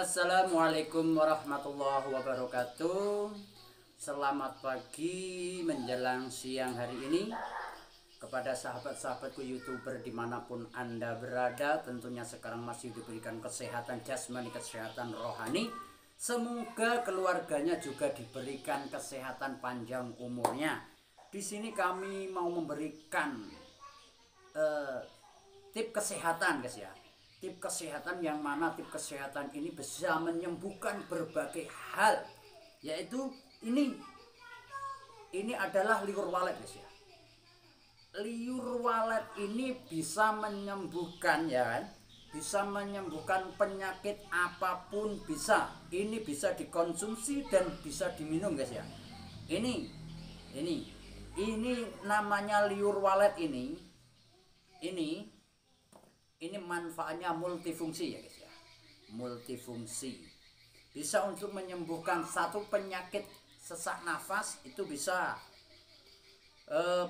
Assalamualaikum warahmatullahi wabarakatuh. Selamat pagi menjelang siang hari ini kepada sahabat-sahabatku YouTuber dimanapun Anda berada. Tentunya sekarang masih diberikan kesehatan jasmani, kesehatan rohani. Semoga keluarganya juga diberikan kesehatan panjang umurnya. Di sini kami mau memberikan tip kesehatan, guys ya. Tip kesehatan yang mana tip kesehatan ini bisa menyembuhkan berbagai hal, yaitu ini adalah liur walet, guys ya. Liur walet ini bisa menyembuhkan, ya kan, bisa menyembuhkan penyakit apapun bisa. Ini bisa dikonsumsi dan bisa diminum, guys ya. Ini namanya liur walet ini manfaatnya multifungsi, ya guys ya. Multifungsi. Bisa untuk menyembuhkan satu penyakit sesak nafas, itu bisa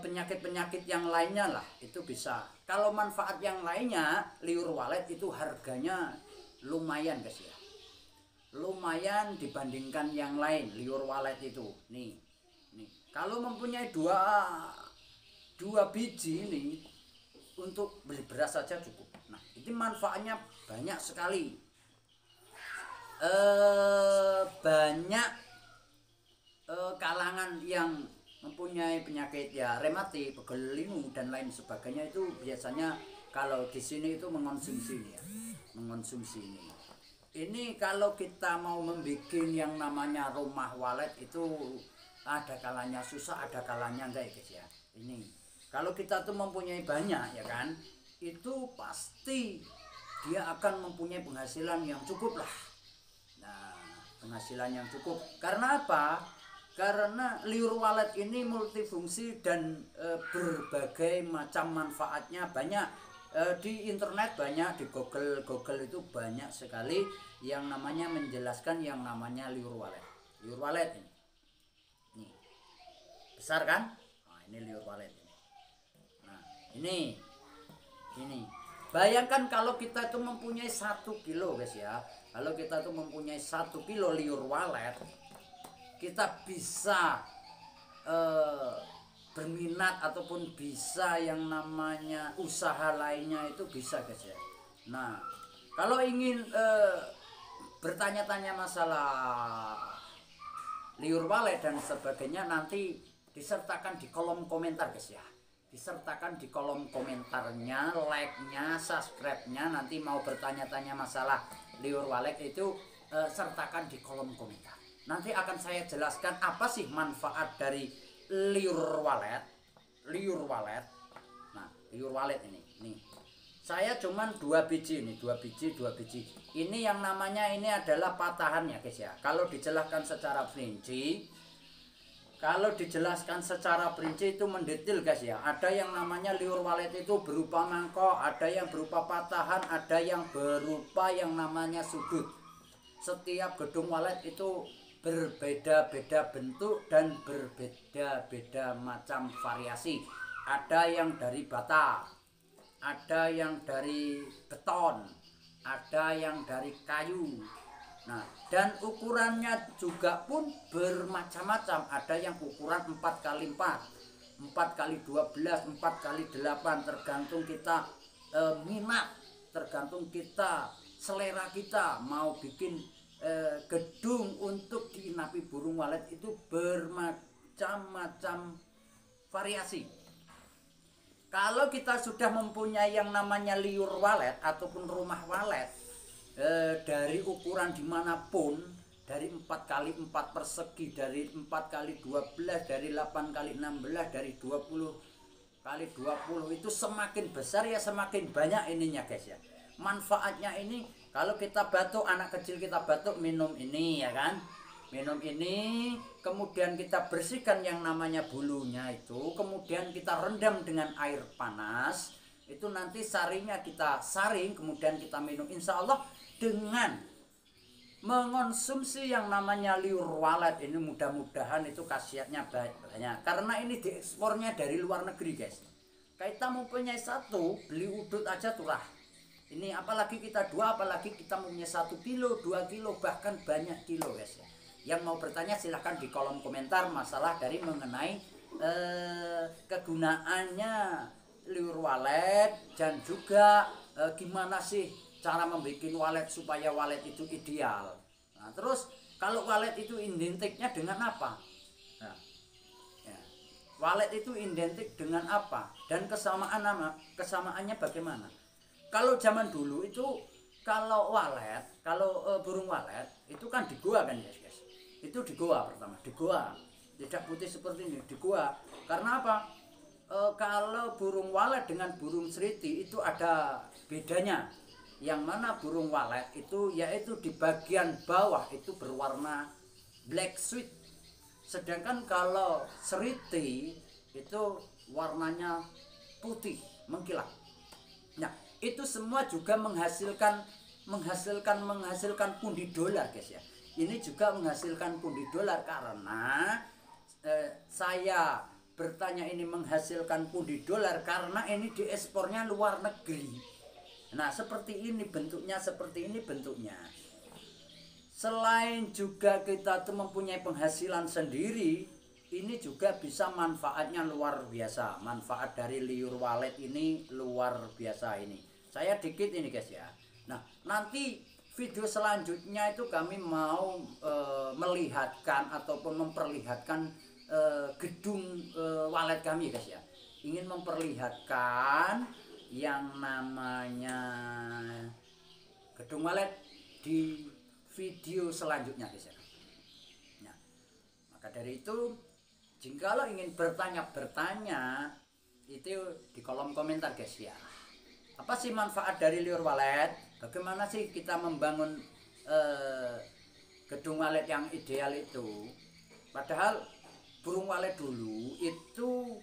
penyakit-penyakit yang lainnya lah, itu bisa. Kalau manfaat yang lainnya, liur walet itu harganya lumayan, guys ya. Lumayan dibandingkan yang lain. Liur walet itu nih. Kalau mempunyai dua biji ini, untuk beli beras saja cukup. Nah, ini manfaatnya banyak sekali. Banyak kalangan yang mempunyai penyakit ya rematik, pegel linu dan lain sebagainya, itu biasanya kalau di sini itu mengonsumsi ini ya. Mengonsumsi ini. Ini kalau kita mau membuat yang namanya rumah walet itu ada kalanya susah, ada kalanya enggak, guys ya. Ini kalau kita tuh mempunyai banyak, ya kan, itu pasti dia akan mempunyai penghasilan yang cukup lah. Nah, penghasilan yang cukup. Karena apa? Karena liur walet ini multifungsi dan berbagai macam manfaatnya banyak. Di internet banyak, di Google itu banyak sekali yang namanya menjelaskan yang namanya liur walet. Liur walet ini. Nih. Besar kan? Nah, ini liur walet. Ini bayangkan kalau kita itu mempunyai 1 kilo, guys ya. Kalau kita tuh mempunyai 1 kilo liur walet, kita bisa berminat ataupun bisa yang namanya usaha lainnya itu bisa, guys ya. Nah, kalau ingin bertanya-tanya masalah liur walet dan sebagainya, nanti disertakan di kolom komentar, guys ya. Disertakan di kolom komentarnya, like-nya, subscribe-nya. Nanti mau bertanya-tanya masalah liur walet itu sertakan di kolom komentar. Nanti akan saya jelaskan apa sih manfaat dari liur walet. Liur walet. Nah, liur walet ini. Nih. Saya cuman 2 biji ini, 2 biji. Ini yang namanya ini adalah patahannya, guys ya. Kalau dijelaskan secara rinci, itu mendetail, guys ya. Ada yang namanya liur walet itu berupa mangkok, ada yang berupa patahan, ada yang berupa yang namanya sudut. Setiap gedung walet itu berbeda-beda bentuk dan berbeda-beda macam variasi. Ada yang dari bata, ada yang dari beton, ada yang dari kayu. Nah, dan ukurannya juga pun bermacam-macam. Ada yang ukuran 4x4, 4x12, 4x8, tergantung kita minat, tergantung kita selera kita mau bikin gedung untuk diinapi burung walet itu bermacam-macam variasi. Kalau kita sudah mempunyai yang namanya liur walet ataupun rumah walet, dari ukuran dimanapun, dari 4x4 persegi, dari 4x12, dari 8x16, dari 20x20, itu semakin besar ya semakin banyak ininya, guys ya. Manfaatnya ini, kalau kita batuk, anak kecil kita batuk, minum ini, ya kan. Minum ini, kemudian kita bersihkan yang namanya bulunya itu, kemudian kita rendam dengan air panas, itu nanti saringnya kita saring, kemudian kita minum. Insya Allah dengan mengonsumsi yang namanya liur walet ini, mudah-mudahan itu khasiatnya banyak. Karena ini diekspornya dari luar negeri, guys. Kita mempunyai 1, beli udut aja turah. Ini apalagi kita dua, apalagi kita punya 1 kilo, 2 kilo, bahkan banyak kilo guys ya. Yang mau bertanya silahkan di kolom komentar masalah dari mengenai kegunaannya liur walet dan juga gimana sih cara membuat walet supaya walet itu ideal. Nah, terus kalau walet itu identiknya dengan apa? Nah, ya. Walet itu identik dengan apa? Dan kesamaannya bagaimana? Kalau zaman dulu itu kalau walet, kalau burung walet itu kan di gua kan guys. Itu di gua pertama, di gua. Tidak putih seperti ini, di gua. Karena apa? Kalau burung walet dengan burung seriti itu ada bedanya. Yang mana burung walet itu yaitu di bagian bawah itu berwarna black sweet. Sedangkan kalau seriti itu warnanya putih mengkilat. Nah, itu semua juga menghasilkan pundi dolar guys ya. Ini juga menghasilkan pundi dolar karena saya bertanya ini menghasilkan pundi dolar karena ini diekspornya luar negeri. Nah, seperti ini bentuknya, Selain juga kita tuh mempunyai penghasilan sendiri, ini juga bisa manfaatnya luar biasa. Manfaat dari liur walet ini luar biasa ini. Saya dikit ini guys ya. Nah, nanti video selanjutnya itu kami mau melihatkan ataupun memperlihatkan gedung walet kami guys ya. Ingin memperlihatkan yang namanya gedung walet di video selanjutnya guys ya. Nah, maka dari itu jikalau ingin bertanya itu di kolom komentar guys ya. Apa sih manfaat dari liur walet? Bagaimana sih kita membangun gedung walet yang ideal itu? Padahal burung walet dulu itu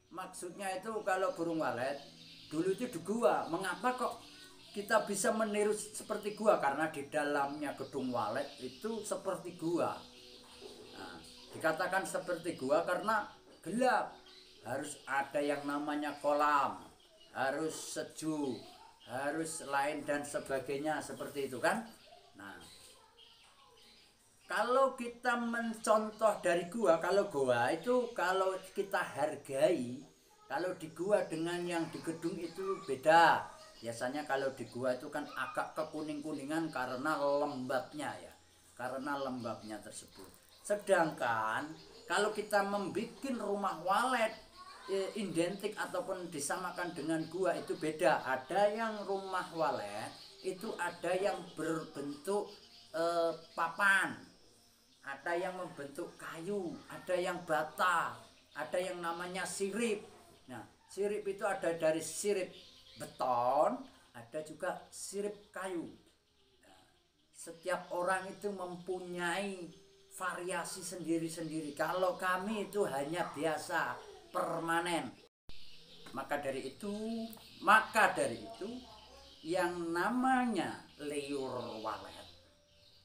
maksudnya itu kalau burung walet dulu itu di gua. Mengapa kok kita bisa meniru seperti gua? Karena di dalamnya gedung walet itu seperti gua. Nah, dikatakan seperti gua karena gelap. Harus ada yang namanya kolam, harus sejuk, harus lain dan sebagainya seperti itu kan. Nah, kalau kita mencontoh dari gua, kalau gua itu kalau kita hargai, kalau di gua dengan yang di gedung itu beda. Biasanya kalau di gua itu kan agak kekuning-kuningan karena lembabnya ya, karena lembabnya tersebut. Sedangkan kalau kita membuat rumah walet identik ataupun disamakan dengan gua itu beda. Ada yang rumah walet itu ada yang berbentuk papan, ada yang membentuk kayu, ada yang bata, ada yang namanya sirip. Nah, sirip itu ada dari sirip beton, ada juga sirip kayu. Nah, setiap orang itu mempunyai variasi sendiri-sendiri. Kalau kami itu hanya biasa permanen. Maka dari itu yang namanya liur walet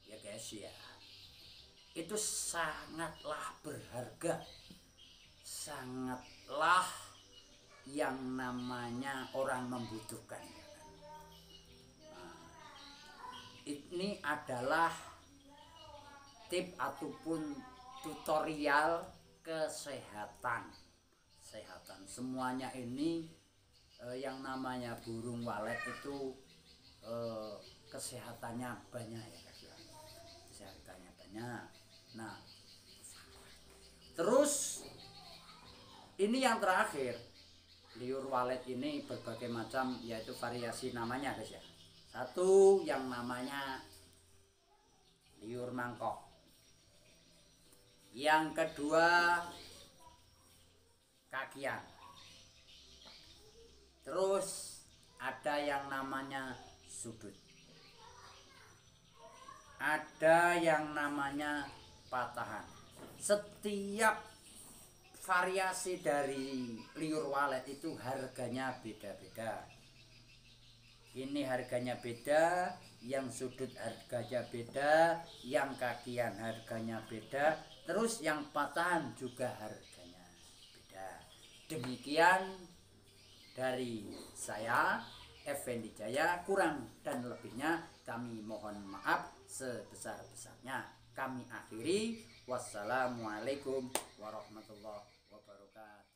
ya guys ya, itu sangatlah berharga, sangatlah yang namanya orang membutuhkan. Nah, ini adalah tip ataupun tutorial kesehatan. Semuanya ini yang namanya burung walet itu kesehatannya banyak ya guys ya. Kesehatannya banyak. Nah, terus ini yang terakhir, liur walet ini berbagai macam yaitu variasi namanya guys ya. Satu yang namanya liur mangkok. Yang kedua kakian. Terus ada yang namanya sudut. Ada yang namanya patahan. Setiap variasi dari liur walet itu harganya beda-beda. Ini harganya beda, yang sudut harganya beda, yang kakian harganya beda, terus yang patahan juga harganya beda. Demikian Dari saya Effendi Jaya, kurang dan lebihnya kami mohon maaf sebesar-besarnya. Kami akhiri. Wassalamualaikum warahmatullahi wabarakatuh.